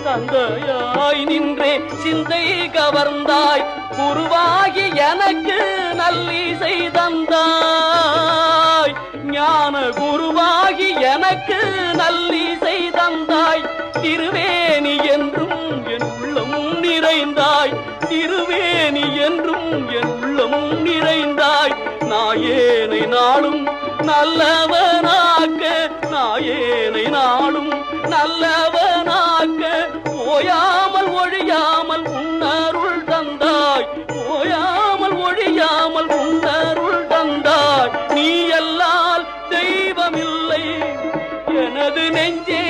தந்தையாய் நின்றே சிந்தை கவர்ந்தாய், குருவாகி எனக்கு நல்லிசை தந்தாய். ஞான குருவாகி எனக்கு நல்லிசை தந்தாய். திருவேணி என்றும் என் உள்ளம் நிறைந்தாய், திருவேணி என்றும் என் உள்ளம் நிறைந்தாய். நாயேனை நாளும் நல்லவனாக்க, நாயேனை நாளும் நல்லவனாக்க, ஓயாமல் ஒழியாமல் உன்னருள் தந்தாய், ஓயாமல் ஒழியாமல் உன்னருள் தந்தாய். நீ எல்லால் தெய்வமில்லை எனது நெஞ்சே